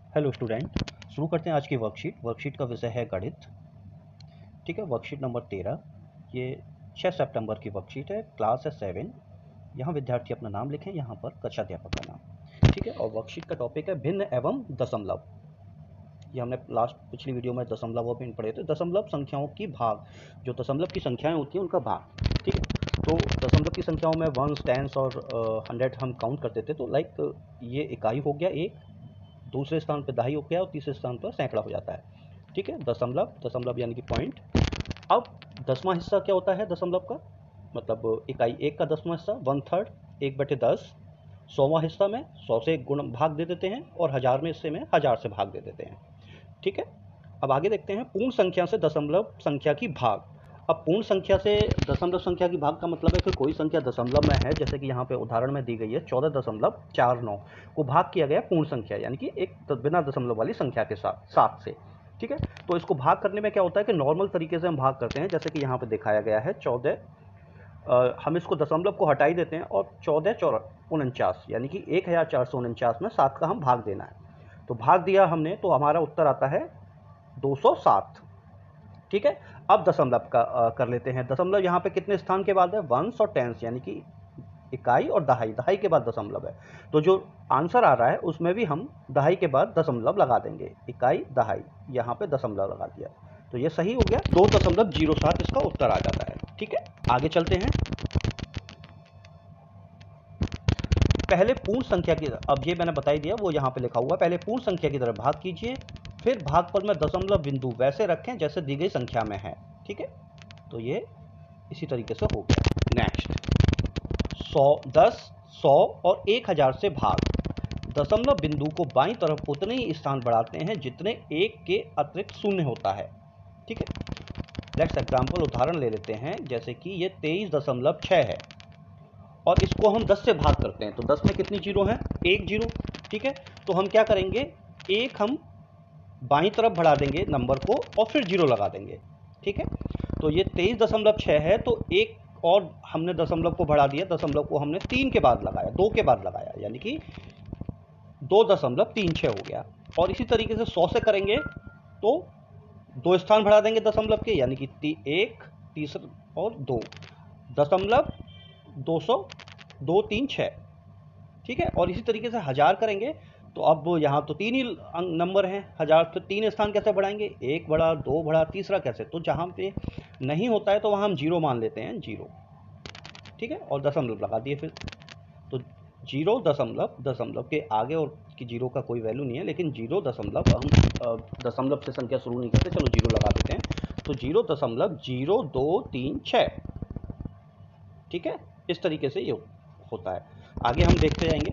Hello student, शुरू करते हैं आज की वर्कशीट का विषय है गणित। ठीक है, वर्कशीट नंबर 13। ये 6 सितंबर की वर्कशीट है, क्लास है 7। यहाँ विद्यार्थी अपना नाम लिखें, यहाँ पर कक्षाध्यापक का नाम। ठीक है, और वर्कशीट का टॉपिक है भिन्न एवं दशमलव। ये हमने पिछली वीडियो में दशमलव भी पढ़े थे। दशमलव संख्याओं की भाग, जो दशमलव की संख्याएं होती हैं उनका भाग। ठीक है, तो दशमलव की संख्याओं में वंस, टेंस और 100 हम काउंट करते थे। तो लाइक ये इकाई हो गया एक, दूसरे स्थान पर दहाई हो गया और तीसरे स्थान पर सैकड़ा हो जाता है। ठीक है, दशमलव, दशमलव यानी कि पॉइंट। अब दसवां हिस्सा क्या होता है दशमलव का, मतलब इकाई एक का दसवां हिस्सा 1/3, 1/10। 100वां हिस्सा में 100 से गुण भाग दे देते हैं और 1000 में हिस्से में 1000 से भाग दे देते हैं। ठीक है, अब आगे देखते हैं पूर्ण संख्या से दशमलव संख्या की भाग। अब पूर्ण संख्या से दशमलव संख्या की भाग का मतलब है कि कोई संख्या दशमलव में है, जैसे कि यहाँ पे उदाहरण में दी गई है 14.49 को भाग किया गया पूर्ण संख्या, यानी कि एक बिना दशमलव वाली संख्या के साथ 7 से। ठीक है, तो इसको भाग करने में क्या होता है कि नॉर्मल तरीके से हम भाग करते हैं, जैसे कि यहाँ पे दिखाया गया है 14। हम इसको दशमलव को हटा ही देते हैं और 14 यानी कि 1449 में 7 का हम भाग देना है। तो भाग दिया हमने, तो हमारा उत्तर आता है 207। ठीक है, अब दशमलव का कर लेते हैं। दशमलव यहाँ पे कितने स्थान के बाद है, वंस और टेंस, यानी कि इकाई और दहाई, दहाई के बाद दशमलव है। तो जो आंसर आ रहा है उसमें भी हम दहाई के बाद दशमलव लगा देंगे, इकाई दहाई, यहाँ पे दशमलव लगा दिया, तो ये सही हो गया। 2.07 इसका उत्तर आ जाता है। ठीक है, आगे चलते हैं। पहले पूर्ण संख्या की, अब ये मैंने बता ही दिया, वो यहाँ पे लिखा हुआ है, पहले पूर्ण संख्या की तरफ भाग कीजिए, फिर भागफल में दशमलव बिंदु वैसे रखें जैसे दी गई संख्या में है। ठीक है, तो ये इसी तरीके से हो गया। नेक्स्ट, 100, 10, 100 और 1000 से भाग। दशमलव बिंदु को बाईं तरफ उतने ही स्थान बढ़ाते हैं जितने एक के अतिरिक्त शून्य होता है। ठीक है, लेट्स एग्जाम्पल, उदाहरण ले लेते हैं, जैसे कि ये 23.6 है और इसको हम 10 से भाग करते हैं, तो 10 में कितनी जीरो हैं, एक जीरो। ठीक है, तो हम क्या करेंगे, एक हम बाईं तरफ बढ़ा देंगे नंबर को और फिर जीरो लगा देंगे। ठीक है, तो ये 23.6 है, तो एक और हमने दशमलव को बढ़ा दिया, दशमलव को हमने 3 के बाद लगाया, 2 के बाद लगाया, यानी कि 2.36 हो गया। और इसी तरीके से 100 से करेंगे तो 2 स्थान बढ़ा देंगे दशमलव के, यानी कि 1, तीसरा और 2, दशमलव 206। ठीक है, और इसी तरीके से 1000 करेंगे, तो अब यहाँ तो 3 ही नंबर हैं, 1000, तो 3 स्थान कैसे बढ़ाएंगे, 1 बढ़ा, 2 बढ़ा, तीसरा कैसे, तो जहाँ पे नहीं होता है तो वहाँ हम जीरो मान लेते हैं, जीरो। ठीक है, और दशमलव लगा दिए फिर, तो जीरो दशमलव, दशमलव के आगे और की जीरो का कोई वैल्यू नहीं है, लेकिन जीरो दशमलव, हम दशमलव से संख्या शुरू नहीं करते, चलो जीरो लगा देते हैं, तो 0.0236। ठीक है, इस तरीके से ये होता है। आगे हम देखते जाएंगे।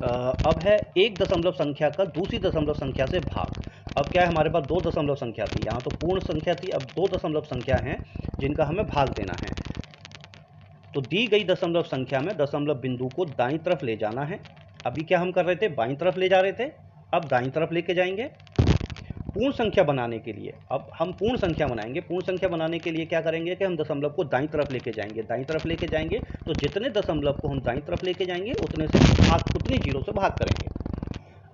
अब है एक दशमलव संख्या का दूसरी दशमलव संख्या से भाग। अब क्या है, हमारे पास दो दशमलव संख्या थी, यहाँ तो पूर्ण संख्या थी, अब दो दशमलव संख्या हैं जिनका हमें भाग देना है। तो दी गई दशमलव संख्या में दशमलव बिंदु को दाईं तरफ ले जाना है। अभी क्या हम कर रहे थे, बाईं तरफ ले जा रहे थे, अब दाईं तरफ लेके जाएंगे पूर्ण संख्या बनाने के लिए। अब हम पूर्ण संख्या बनाएंगे, पूर्ण संख्या बनाने के लिए क्या करेंगे कि हम दशमलव को दाईं तरफ लेके जाएंगे, दाईं तरफ लेके जाएंगे, तो जितने दशमलव को हम दाईं तरफ लेके जाएंगे उतने से भाग, उतनी जीरो से भाग करेंगे।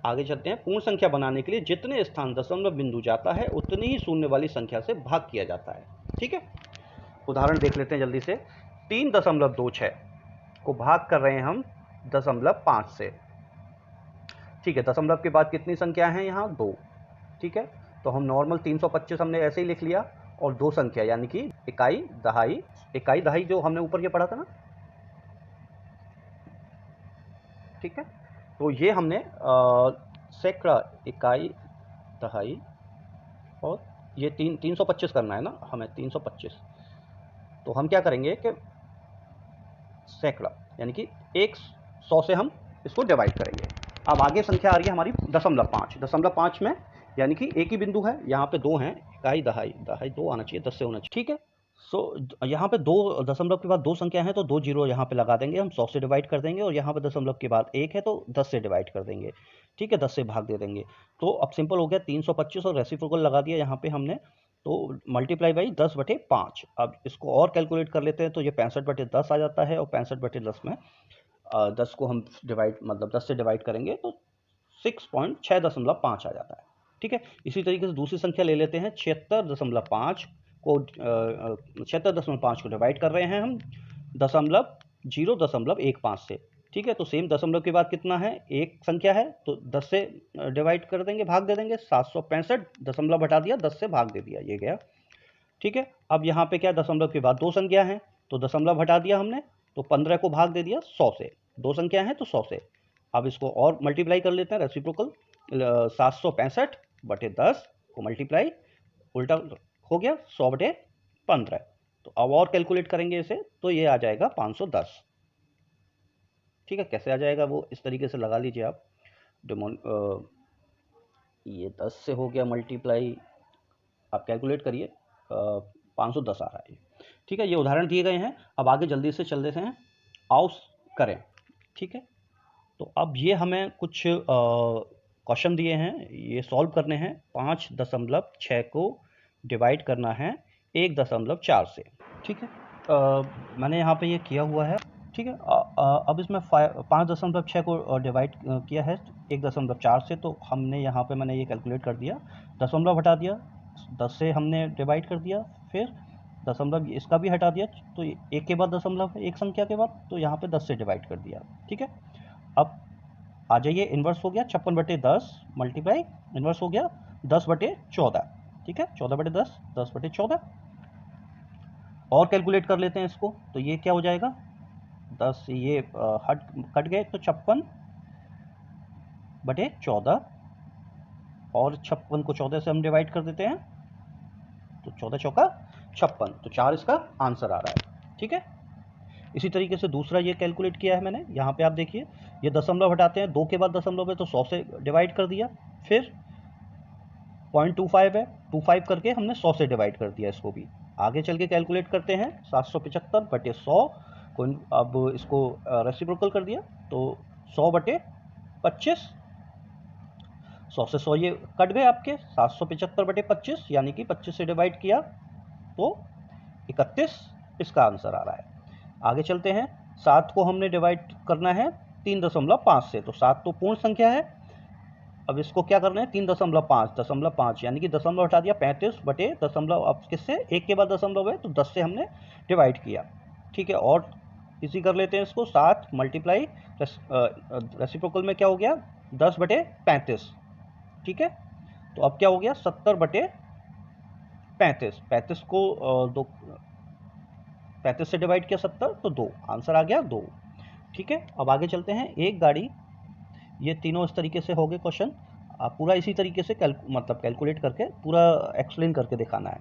आगे चलते हैं, पूर्ण संख्या बनाने के लिए जितने स्थान दशमलव बिंदु जाता है उतनी ही शून्य वाली संख्या से भाग किया जाता है। ठीक है, उदाहरण देख लेते हैं जल्दी से। 3.26 को भाग कर रहे हैं हम 0.5 से। ठीक है, दशमलव के बाद कितनी संख्या है यहाँ, 2। ठीक है, तो हम नॉर्मल 325 हमने ऐसे ही लिख लिया, और दो संख्या यानी कि इकाई दहाई, इकाई दहाई जो हमने ऊपर ये पढ़ा था ना। ठीक है, तो ये हमने सैकड़ा, इकाई दहाई, और ये 325 करना है ना हमें, 325। तो हम क्या करेंगे कि सैकड़ा, यानी कि 100 से हम इसको डिवाइड करेंगे। अब आगे संख्या आ रही है हमारी 0.5, 0.5 में यानी कि एक ही बिंदु है, यहाँ पे दो हैं, इकाई दहाई, दहाई 2 आना चाहिए, 10 से होना चाहिए। ठीक है, सो यहाँ पे दो दशमलव के बाद दो संख्या है, तो 2 जीरो यहाँ पे लगा देंगे, हम 100 से डिवाइड कर देंगे, और यहाँ पे दशमलव के बाद 1 है तो 10 से डिवाइड कर देंगे। ठीक है, 10 से भाग दे देंगे, तो अब सिंपल हो गया 325, और रेसिप्रोकल लगा दिया यहाँ पे हमने, तो मल्टीप्लाई बाई 10/5। अब इसको और कैलकुलेट कर लेते हैं, तो ये 65/10 आ जाता है, और 65/10 में 10 को हम डिवाइड, मतलब 10 से डिवाइड करेंगे तो 6.6.5 आ जाता है। ठीक है, इसी तरीके से दूसरी संख्या ले लेते हैं 76.5 को 76.5 को डिवाइड कर रहे हैं हम 0.15 से। ठीक है, तो सेम दशमलव के बाद कितना है, एक संख्या है तो 10 से डिवाइड कर देंगे, भाग दे देंगे। 765 दशमलव हटा दिया, 10 से भाग दे दिया, ये गया। ठीक है, अब यहाँ पे क्या, दशमलव के बाद दो संख्या है तो दशमलव हटा दिया हमने, तो 15 को भाग दे दिया 100 से। दो संख्या है तो 100 से। अब इसको और मल्टीप्लाई कर लेते हैं, रेसिप्रोकल 765/10 को मल्टीप्लाई उल्टा हो गया 100/15। तो अब और कैलकुलेट करेंगे इसे, तो ये आ जाएगा 510। ठीक है, कैसे आ जाएगा वो इस तरीके से लगा लीजिए आप। ये 10 से हो गया मल्टीप्लाई, आप कैलकुलेट करिए, 510 आ रहा है। ठीक है, ये उदाहरण दिए गए हैं। अब आगे जल्दी से चल देते हैं, आओ करें। ठीक है, तो अब ये हमें कुछ क्वेश्चन दिए हैं, ये सॉल्व करने हैं। 5.6 को डिवाइड करना है 1.4 से। ठीक है, मैंने यहाँ पे ये किया हुआ है। ठीक है, अब इसमें 5.6 को डिवाइड किया है 1.4 से, तो हमने यहाँ पे मैंने ये कैलकुलेट कर दिया, दशमलव हटा दिया, 10 से हमने डिवाइड कर दिया, फिर दशमलव इसका भी हटा दिया, तो एक के बाद दशमलव है एक संख्या के बाद, तो यहाँ पे 10 से डिवाइड कर दिया। ठीक है, अब आ जाइए, इन्वर्स हो गया 56/10 मल्टीप्लाई इन्वर्स हो गया 10/14। ठीक है, 14/10 10/14। और कैलकुलेट कर लेते हैं इसको, तो ये क्या हो जाएगा, 10 ये कट गए तो 56/14, और 56 को 14 से हम डिवाइड कर देते हैं, तो 14 चौका 56, तो 4 इसका आंसर आ रहा है। ठीक है, इसी तरीके से दूसरा ये कैलकुलेट किया है मैंने। यहाँ पे आप देखिए, ये दशमलव हटाते हैं, 2 के बाद दशमलव है तो 100 से डिवाइड कर दिया, फिर 0.25 है, 25 करके हमने 100 से डिवाइड कर दिया इसको भी। आगे चल के कैलकुलेट करते हैं, 775/100 को अब इसको रेसिप्रोकल कर दिया, तो 100/25, 100 से 100 ये कट गए आपके, 775/25 यानी कि 25 से डिवाइड किया तो 31 इसका आंसर आ रहा है। आगे चलते हैं, 7 को हमने डिवाइड करना है 3.5 से, तो 7 तो पूर्ण संख्या है। अब इसको क्या करना है, 3.5 यानी कि दशमलव हटा दिया, 35/दशमलव, अब किससे, एक के बाद दशमलव है तो 10 से हमने डिवाइड किया। ठीक है, और इसी कर लेते हैं इसको, 7 मल्टीप्लाई रेसिप्रोकल में क्या हो गया, 10/35। ठीक है, तो अब क्या हो गया, 70/35। 35 को 35 से डिवाइड किया 70, तो 2 आंसर आ गया 2। ठीक है, अब आगे चलते हैं, एक गाड़ी, ये तीनों इस तरीके से हो गए क्वेश्चन। आप पूरा इसी तरीके से कैलकुलेट करके पूरा एक्सप्लेन करके दिखाना है।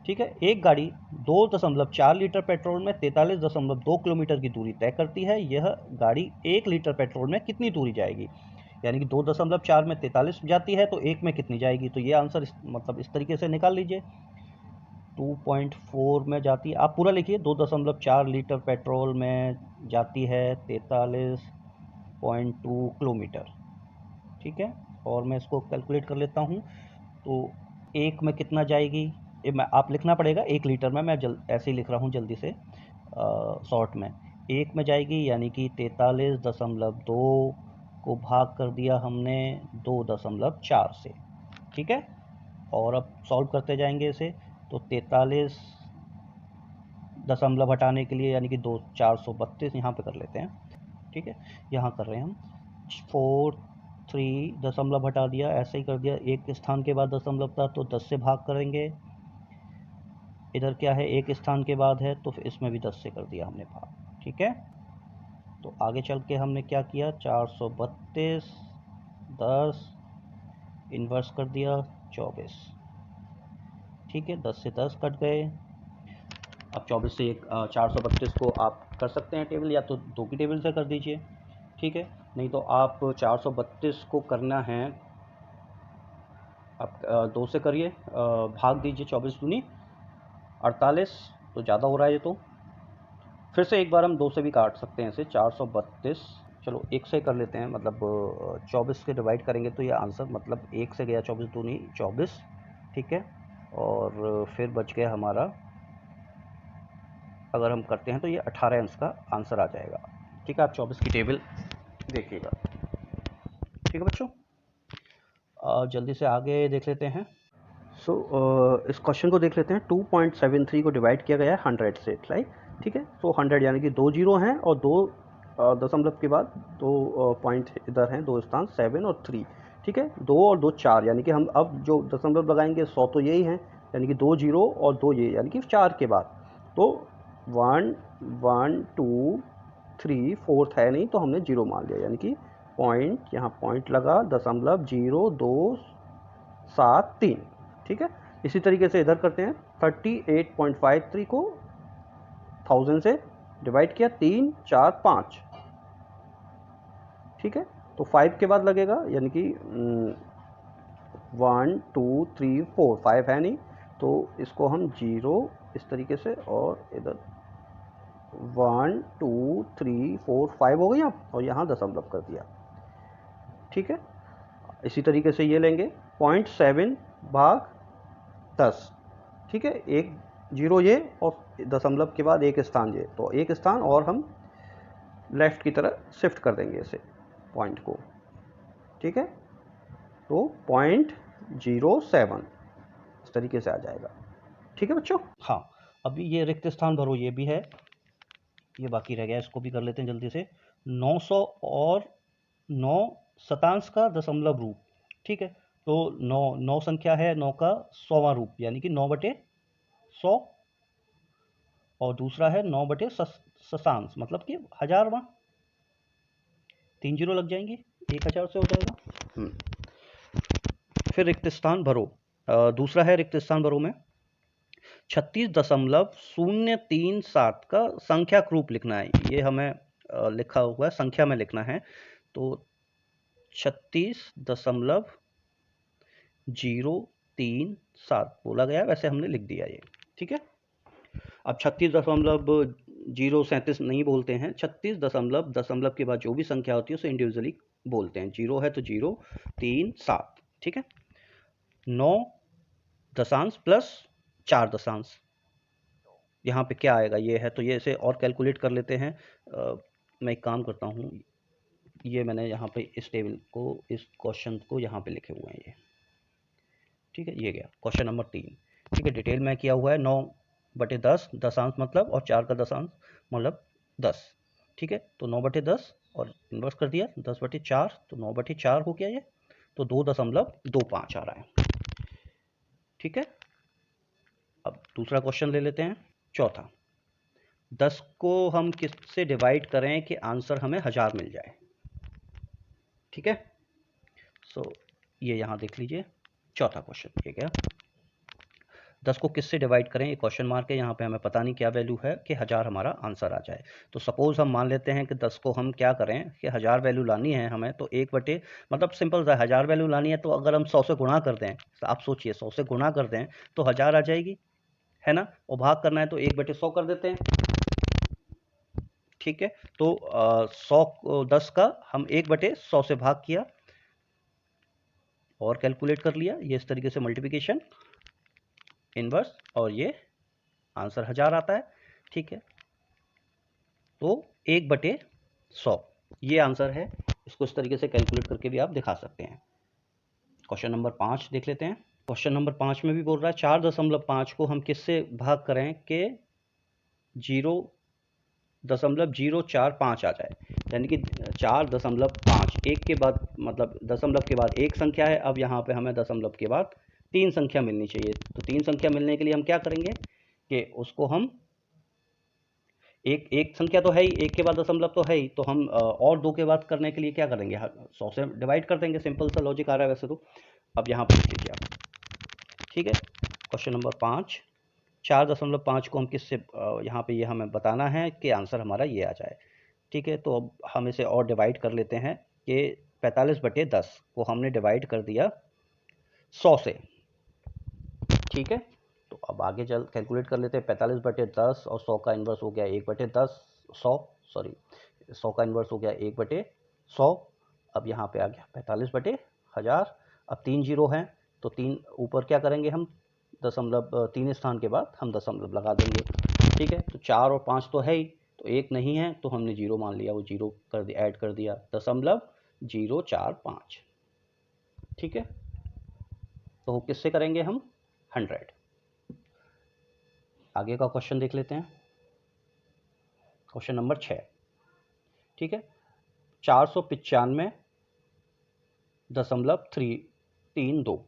ठीक है, एक गाड़ी 2.4 लीटर पेट्रोल में 43.2 किलोमीटर की दूरी तय करती है। यह गाड़ी 1 लीटर पेट्रोल में कितनी दूरी जाएगी, यानी कि 2.4 में 43 जाती है तो 1 में कितनी जाएगी, तो ये आंसर इस तरीके से निकाल लीजिए। 2.4 में जाती है, आप पूरा लिखिए, 2.4 लीटर पेट्रोल में जाती है 43.2 किलोमीटर। ठीक है, और मैं इसको कैलकुलेट कर लेता हूँ, तो 1 में कितना जाएगी, आप लिखना पड़ेगा 1 लीटर में, मैं ऐसे ही लिख रहा हूँ जल्दी से शॉर्ट में। 1 में जाएगी यानी कि 43.2 को भाग कर दिया हमने 2.4 से। ठीक है, और अब सॉल्व करते जाएंगे इसे, तो 43 दशमलव हटाने के लिए यानी कि 432 यहाँ पे कर लेते हैं। ठीक है, यहाँ कर रहे हैं हम 43 दशमलव हटा दिया, ऐसे ही कर दिया, एक स्थान के बाद दशमलव था तो 10 से भाग करेंगे। इधर क्या है, एक स्थान के बाद है तो फिर इसमें भी 10 से कर दिया हमने भाग। ठीक है, तो आगे चल के हमने क्या किया, 432 10 इन्वर्स कर दिया 24। ठीक है, 10 से 10 कट गए। अब 24 से 432 को आप कर सकते हैं टेबल, या तो 2 की टेबल से कर दीजिए। ठीक है, नहीं तो आप 432 को करना है, आप 2 से करिए, भाग दीजिए, 24 दूनी 48, तो ज़्यादा हो रहा है ये, तो फिर से एक बार हम 2 से भी काट सकते हैं इसे, 432, चलो 1 से कर लेते हैं, मतलब 24 के डिवाइड करेंगे तो ये आंसर, मतलब 1 से गया 24 दूनी 24। ठीक है, और फिर बच गया हमारा, अगर हम करते हैं तो ये 18 इसका आंसर आ जाएगा। ठीक है, आप 24 की टेबल देखिएगा। ठीक है बच्चों। जल्दी से आगे देख लेते हैं। इस क्वेश्चन को देख लेते हैं। 2.73 को डिवाइड किया गया है 100 से, राइट। ठीक है, तो 100 यानी कि 2 जीरो हैं और 2 दशमलव के बाद 2 पॉइंट इधर हैं, 2 स्थान 7 और 3। ठीक है, 2 और 2 4, यानी कि हम अब जो दशमलव लगाएंगे 100 तो यही हैं, यानी कि 2 जीरो और 2 ये, यानी कि 4 के बाद। तो 1 1 2 3 4 है नहीं, तो हमने जीरो मान लिया, यानी कि पॉइंट, यहाँ पॉइंट लगा, दशमलव 0.273। ठीक है, इसी तरीके से इधर करते हैं। 38.53 को 1000 से डिवाइड किया, 3 4 5। ठीक है, तो 5 के बाद लगेगा, यानी कि 1 2 3 4, 5 है नहीं, तो इसको हम जीरो इस तरीके से, और इधर 1 2 3 4 5 हो गई अब, और यहाँ दशमलव कर दिया। ठीक है, इसी तरीके से ये लेंगे 0.7 भाग 10। ठीक है, एक जीरो ये और दशमलव के बाद एक स्थान ये, तो एक स्थान और हम लेफ्ट की तरह शिफ्ट कर देंगे इसे, पॉइंट को। ठीक है, तो 0.07 इस तरीके से आ जाएगा। ठीक है बच्चों। हाँ, अभी ये रिक्त स्थान भरो, ये भी है, ये बाकी रह गया, इसको भी कर लेते हैं जल्दी से। 900 और 9 शतांश का दशमलव रूप। ठीक है, तो 9 संख्या है, 9 का 100वां रूप, यानी कि 9/100, और दूसरा है 9/शतांश, मतलब कि 1000वां। 3 जीरो लग जाएंगे, 1000 से हो जाएगा। फिर रिक्त स्थान भरो। दूसरा है रिक्त स्थान भरो में 36.037 का संख्या रूप लिखना है। ये हमें लिखा हुआ है, संख्या में लिखना है, तो 36.037 बोला गया, वैसे हमने लिख दिया ये। ठीक है, अब 36.037 नहीं बोलते हैं, 36 दशमलव के बाद जो भी संख्या होती है उसे इंडिविजुअली बोलते हैं। 0 है तो 0 3 7। ठीक है, 9 दशांश प्लस 4 दशांश, यहाँ पे क्या आएगा, ये है, तो ये इसे और कैलकुलेट कर लेते हैं। मैं एक काम करता हूँ, ये मैंने यहाँ पे इस टेबल को, इस क्वेश्चन को यहाँ पे लिखे हुए हैं ये। ठीक है, ये गया क्वेश्चन नंबर 3। ठीक है, डिटेल में किया हुआ है। 9/10 दशांश मतलब, और 4 का दशांश मतलब 10। ठीक है, तो 9/10 और इन्वर्स कर दिया 10/4, तो 9/4 हो गया ये, तो 2.25 आ रहा है। ठीक है, अब दूसरा क्वेश्चन ले लेते हैं, चौथा। 10 को हम किससे डिवाइड करें कि आंसर हमें 1000 मिल जाए। ठीक है, ये यहाँ देख लीजिए, चौथा क्वेश्चन ये क्या, 10 को किससे डिवाइड करें, ये क्वेश्चन मार्क है, यहाँ पे हमें पता नहीं क्या वैल्यू है कि 1000 हमारा आंसर आ जाए। तो सपोज हम मान लेते हैं कि 10 को हम क्या करें कि 1000 वैल्यू लानी है हमें, तो 1 मतलब सिंपल सा 1000 वैल्यू लानी है, तो अगर हम 100 से गुणा कर दें, तो आप सोचिए 100 से गुणा कर दें तो 1000 आ जाएगी, है ना, और भाग करना है तो 1/100 कर देते हैं। ठीक है, तो 10 का हम 1/100 से भाग किया और कैलकुलेट कर लिया, ये इस तरीके से मल्टीप्लिकेशन इनवर्स, और ये आंसर 1000 आता है। ठीक है, तो 1/100 ये आंसर है। इसको इस तरीके से कैलकुलेट करके भी आप दिखा सकते हैं। क्वेश्चन नंबर 5 देख लेते हैं। क्वेश्चन नंबर 5 में भी बोल रहा है 4.5 को हम किससे भाग करें कि 0.045 आ जाए, यानी कि 4.5, एक के बाद मतलब दशमलव के बाद एक संख्या है, अब यहाँ पे हमें दशमलव के बाद 3 संख्या मिलनी चाहिए। तो 3 संख्या मिलने के लिए हम क्या करेंगे कि उसको हम एक संख्या तो है ही, एक के बाद दशमलव तो है ही, तो हम और 2 के बाद करने के लिए क्या करेंगे, 100 से डिवाइड कर देंगे। सिंपल सा लॉजिक आ रहा है वैसे तो। अब यहाँ पर लिख लीजिए आप। ठीक है, क्वेश्चन नंबर 5, 4.5 को हम किससे, यहाँ पे ये हमें बताना है कि आंसर हमारा ये आ जाए। ठीक है, तो अब हम इसे और डिवाइड कर लेते हैं कि 45/10 को हमने डिवाइड कर दिया 100 से। ठीक है, तो अब आगे चल कैलकुलेट कर लेते हैं। 45/10 और 100 का इन्वर्स हो गया 1/10, 100 का इन्वर्स हो गया 1/100। अब यहाँ पे आ गया 45/1000। अब 3 जीरो हैं, तो 3 ऊपर क्या करेंगे हम, दशमलव 3 स्थान के बाद हम दशमलव लगा देंगे। ठीक है, तो 4 और 5 तो है ही, तो 1 नहीं है, तो हमने जीरो मान लिया, वो जीरो कर दिया, ऐड कर दिया, 0.045। ठीक है, तो किससे करेंगे हम? 100। आगे का क्वेश्चन देख लेते हैं, क्वेश्चन नंबर 6। ठीक है, 495.332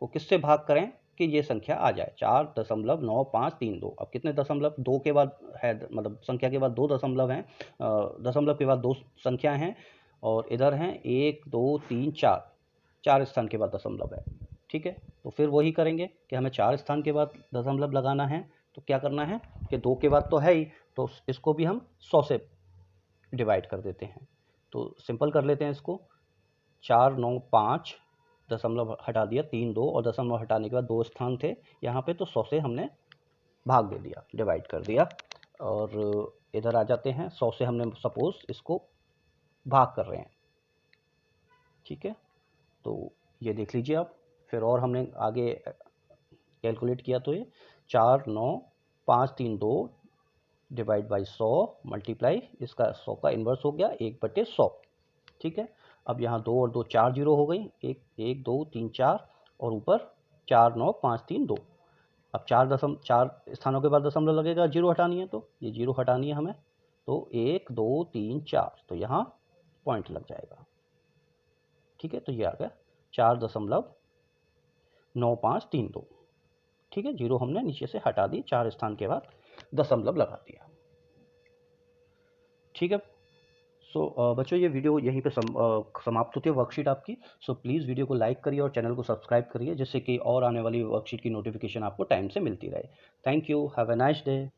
को किससे भाग करें कि ये संख्या आ जाए? 4.9532। अब कितने दशमलव? दो के बाद है, मतलब संख्या के बाद दो दशमलव हैं, दशमलव के बाद दो संख्या हैं, और इधर हैं 1 2 3 4, 4 स्थान के बाद दशमलव है। ठीक है, तो फिर वही करेंगे कि हमें 4 स्थान के बाद दशमलव लगाना है। तो क्या करना है कि 2 के बाद तो है ही, तो इसको भी हम 100 से डिवाइड कर देते हैं। तो सिंपल कर लेते हैं इसको, 495 दशमलव हटा दिया 3 2, और दशमलव हटाने के बाद 2 स्थान थे यहाँ पे, तो 100 से हमने भाग दे दिया, डिवाइड कर दिया। और इधर आ जाते हैं, 100 से हमने सपोज इसको भाग कर रहे हैं। ठीक है, तो ये देख लीजिए आप। फिर और हमने आगे कैलकुलेट किया तो ये 49532 डिवाइड बाई 100 मल्टीप्लाई, इसका 100 का इन्वर्स हो गया 1/100। ठीक है, अब यहाँ 2 और 2 4 जीरो हो गई, 1 2 3 4, और ऊपर 49532। अब 4 स्थानों के बाद दशमलव लगेगा, जीरो हटानी है, तो ये जीरो हटानी है हमें, तो 1 2 3 4, तो यहाँ पॉइंट लग जाएगा। ठीक है, तो ये आ गया 4.9532। ठीक है, जीरो हमने नीचे से हटा दी, 4 स्थान के बाद दशमलव लगा दिया। ठीक है, सो बच्चों ये वीडियो यहीं पे समाप्त होती है, वर्कशीट आपकी। सो प्लीज़ वीडियो को लाइक करिए और चैनल को सब्सक्राइब करिए, जिससे कि और आने वाली वर्कशीट की नोटिफिकेशन आपको टाइम से मिलती रहे। Thank you, have a nice day.